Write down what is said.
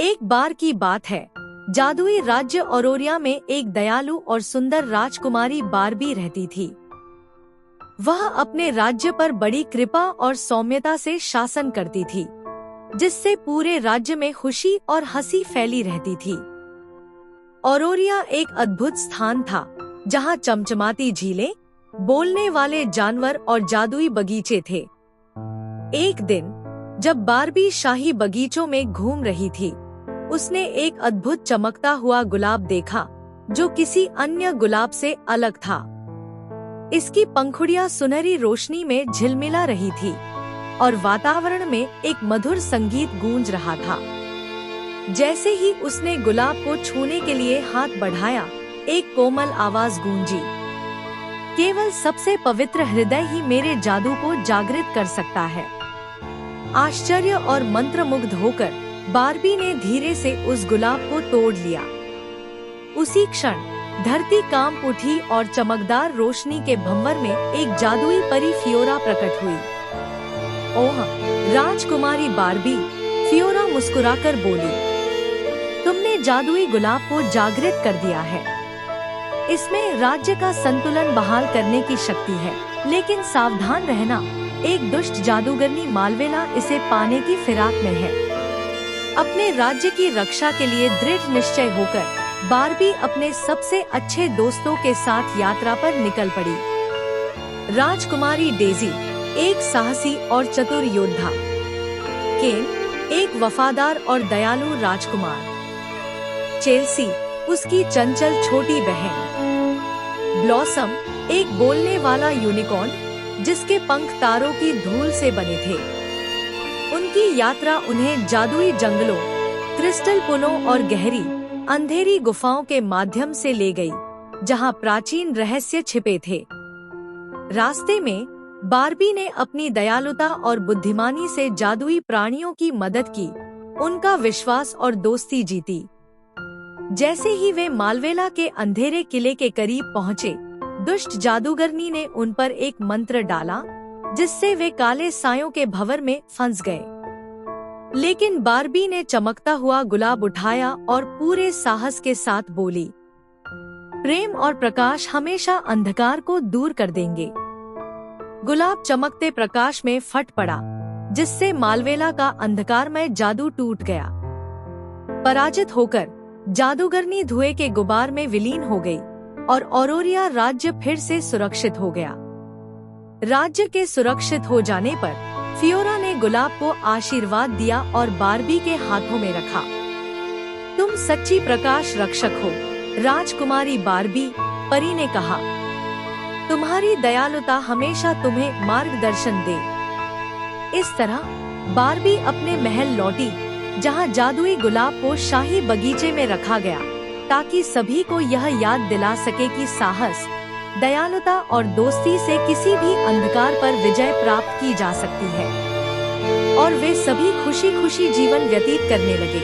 एक बार की बात है, जादुई राज्य औरोरिया में एक दयालु और सुंदर राजकुमारी बारबी रहती थी। वह अपने राज्य पर बड़ी कृपा और सौम्यता से शासन करती थी, जिससे पूरे राज्य में खुशी और हंसी फैली रहती थी। औरोरिया एक अद्भुत स्थान था, जहाँ चमचमाती झीलें, बोलने वाले जानवर और जादुई बगीचे थे। एक दिन जब बारबी शाही बगीचों में घूम रही थी, उसने एक अद्भुत चमकता हुआ गुलाब देखा, जो किसी अन्य गुलाब से अलग था। इसकी पंखुड़ियां सुनहरी रोशनी में झिलमिला रही थी और वातावरण में एक मधुर संगीत गूंज रहा था। जैसे ही उसने गुलाब को छूने के लिए हाथ बढ़ाया, एक कोमल आवाज गूंजी, केवल सबसे पवित्र हृदय ही मेरे जादू को जागृत कर सकता है। आश्चर्य और मंत्रमुग्ध होकर बारबी ने धीरे से उस गुलाब को तोड़ लिया। उसी क्षण धरती कांप उठी और चमकदार रोशनी के भंवर में एक जादुई परी फियोरा प्रकट हुई। ओह राजकुमारी बारबी, फियोरा मुस्कुराकर बोली, तुमने जादुई गुलाब को जागृत कर दिया है। इसमें राज्य का संतुलन बहाल करने की शक्ति है, लेकिन सावधान रहना, एक दुष्ट जादूगरनी मालवेला इसे पाने की फिराक में है। अपने राज्य की रक्षा के लिए दृढ़ निश्चय होकर बारबी अपने सबसे अच्छे दोस्तों के साथ यात्रा पर निकल पड़ी। राजकुमारी डेजी एक साहसी और चतुर योद्धा, केन एक वफादार और दयालु राजकुमार, चेल्सी उसकी चंचल छोटी बहन, ब्लॉसम एक बोलने वाला यूनिकॉर्न जिसके पंख तारों की धूल से बने थे। उनकी यात्रा उन्हें जादुई जंगलों, क्रिस्टल पुलों और गहरी अंधेरी गुफाओं के माध्यम से ले गई, जहां प्राचीन रहस्य छिपे थे। रास्ते में बारबी ने अपनी दयालुता और बुद्धिमानी से जादुई प्राणियों की मदद की, उनका विश्वास और दोस्ती जीती। जैसे ही वे मालवेला के अंधेरे किले के करीब पहुँचे, दुष्ट जादूगरनी ने उन पर एक मंत्र डाला, जिससे वे काले सायों के भंवर में फंस गए। लेकिन बारबी ने चमकता हुआ गुलाब उठाया और पूरे साहस के साथ बोली, प्रेम और प्रकाश हमेशा अंधकार को दूर कर देंगे। गुलाब चमकते प्रकाश में फट पड़ा, जिससे मालवेला का अंधकारमय जादू टूट गया। पराजित होकर जादूगरनी धुएं के गुबार में विलीन हो गई और औरोरिया राज्य फिर से सुरक्षित हो गया। राज्य के सुरक्षित हो जाने पर फियोरा ने गुलाब को आशीर्वाद दिया और बारबी के हाथों में रखा। तुम सच्ची प्रकाश रक्षक हो, राजकुमारी बारबी, परी ने कहा। तुम्हारी दयालुता हमेशा तुम्हें मार्गदर्शन दे। इस तरह बारबी अपने महल लौटी, जहां जादुई गुलाब को शाही बगीचे में रखा गया, ताकि सभी को यह याद दिला सके कि साहस, दयालुता और दोस्ती से किसी भी अंधकार पर विजय प्राप्त की जा सकती है। और वे सभी खुशी खुशी जीवन व्यतीत करने लगे।